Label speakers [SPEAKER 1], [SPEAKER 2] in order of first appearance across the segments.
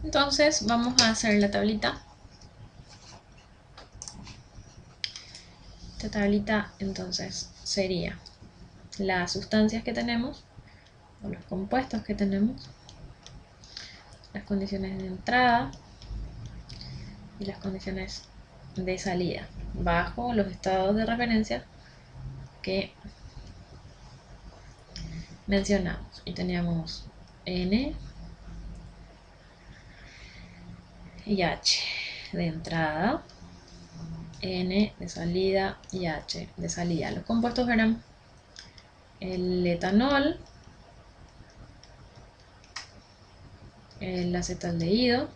[SPEAKER 1] Entonces vamos a hacer la tablita. Esta tablita entonces sería las sustancias que tenemos, o los compuestos que tenemos, las condiciones de entrada y las condiciones de salida, bajo los estados de referencia que mencionamos. Y teníamos N y H de entrada, N de salida y H de salida. Los compuestos eran el etanol, el acetaldehído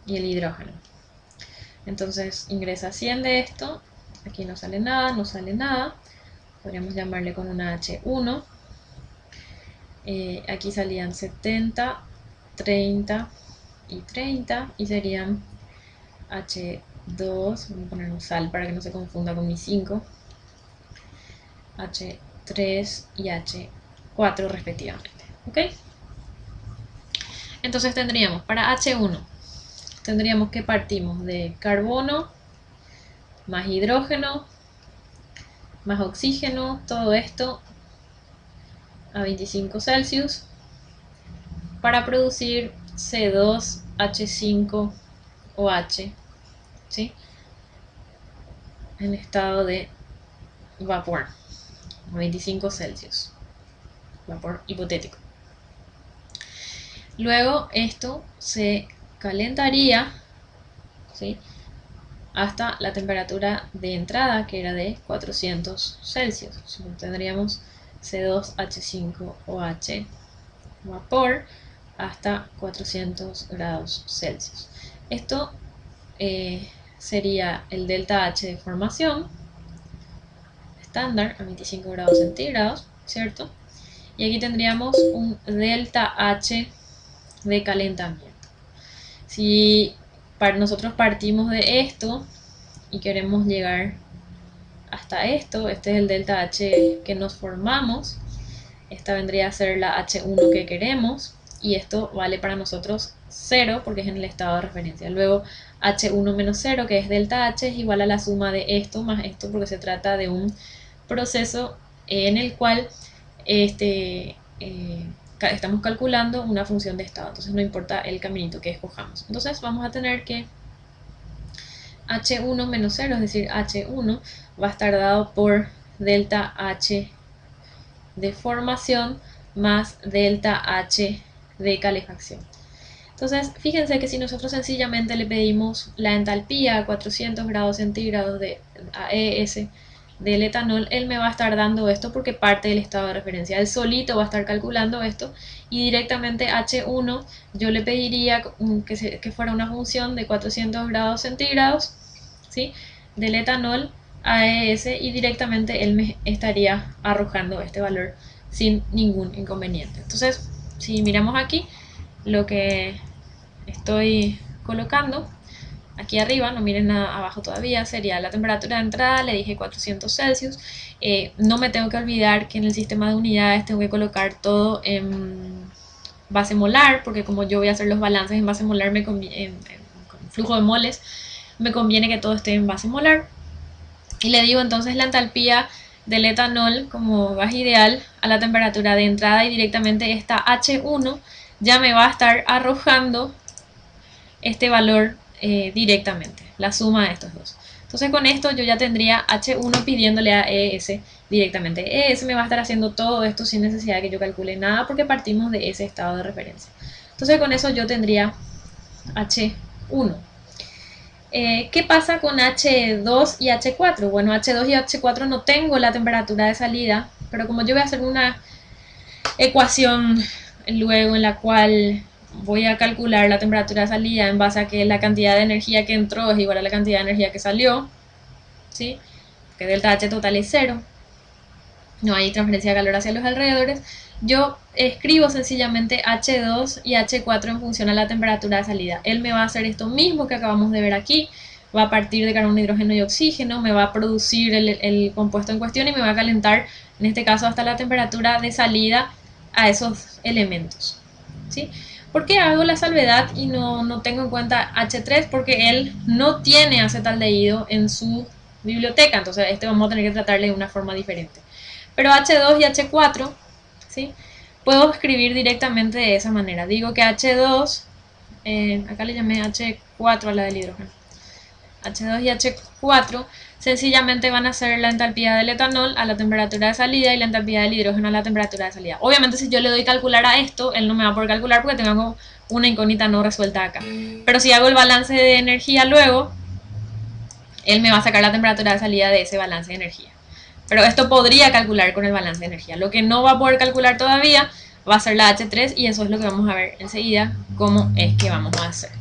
[SPEAKER 1] y el hidrógeno. Entonces ingresa 100 de esto, aquí no sale nada, no sale nada, podríamos llamarle con una H1, aquí salían 70, 30 y 30 y serían H2, vamos a poner un sal para que no se confunda con mi 5, H3 y H4 respectivamente. ¿Ok? Entonces tendríamos para H1, tendríamos que partimos de carbono más hidrógeno más oxígeno, todo esto a 25 Celsius para producir C2H5OH, ¿sí? En estado de vapor a 25 Celsius, vapor hipotético. Luego esto se calentaría, ¿sí?, hasta la temperatura de entrada, que era de 400 Celsius. Tendríamos C2H5OH vapor hasta 400 grados Celsius. Esto sería el delta H de formación estándar a 25 grados centígrados, ¿cierto? Y aquí tendríamos un delta H de calentamiento. Si nosotros partimos de esto y queremos llegar hasta esto, este es el delta H que nos formamos, esta vendría a ser la H1 que queremos, y esto vale para nosotros 0 porque es en el estado de referencia. Luego H1 menos 0, que es delta H, es igual a la suma de esto más esto, porque se trata de un proceso en el cual estamos calculando una función de estado, entonces no importa el caminito que escojamos. Entonces vamos a tener que H1 menos 0, es decir, H1 va a estar dado por delta H de formación más delta H de calefacción. Entonces, fíjense que si nosotros sencillamente le pedimos la entalpía a 400 grados centígrados de AES del etanol, él me va a estar dando esto porque parte del estado de referencia. Él solito va a estar calculando esto y directamente H1 yo le pediría que fuera una función de 400 grados centígrados, ¿sí?, del etanol AES, y directamente él me estaría arrojando este valor sin ningún inconveniente. Entonces, si miramos aquí, lo que estoy colocando aquí arriba, no miren nada abajo todavía, sería la temperatura de entrada, le dije 400 Celsius. No me tengo que olvidar que en el sistema de unidades tengo que colocar todo en base molar, porque como yo voy a hacer los balances en base molar, en flujo de moles, me conviene que todo esté en base molar. Y le digo entonces la entalpía del etanol como gas ideal a la temperatura de entrada, y directamente esta H1 ya me va a estar arrojando este valor directamente, la suma de estos dos. Entonces con esto yo ya tendría H1 pidiéndole a ES directamente. ES me va a estar haciendo todo esto sin necesidad de que yo calcule nada porque partimos de ese estado de referencia. Entonces con eso yo tendría H1. ¿Qué pasa con H2 y H4? Bueno, H2 y H4 no tengo la temperatura de salida, pero como yo voy a hacer una ecuación luego en la cual voy a calcular la temperatura de salida en base a que la cantidad de energía que entró es igual a la cantidad de energía que salió, ¿sí?, que delta H total es 0, no hay transferencia de calor hacia los alrededores, yo escribo sencillamente H2 y H4 en función a la temperatura de salida. Él me va a hacer esto mismo que acabamos de ver aquí, va a partir de carbono, hidrógeno y oxígeno, me va a producir el compuesto en cuestión y me va a calentar, en este caso hasta la temperatura de salida, a esos elementos. ¿sí? ¿Por qué hago la salvedad y no tengo en cuenta H3? Porque él no tiene acetaldehído en su biblioteca, entonces este vamos a tener que tratarle de una forma diferente. Pero H2 y H4, ¿sí? Puedo escribir directamente de esa manera. Digo que H2, acá le llamé H4 a la del hidrógeno. H2 y H4 sencillamente van a ser la entalpía del etanol a la temperatura de salida y la entalpía del hidrógeno a la temperatura de salida. Obviamente si yo le doy calcular a esto, él no me va a poder calcular porque tengo una incógnita no resuelta acá. Pero si hago el balance de energía luego, él me va a sacar la temperatura de salida de ese balance de energía. Pero esto podría calcular con el balance de energía. Lo que no va a poder calcular todavía va a ser la H3 y eso es lo que vamos a ver enseguida cómo es que vamos a hacer.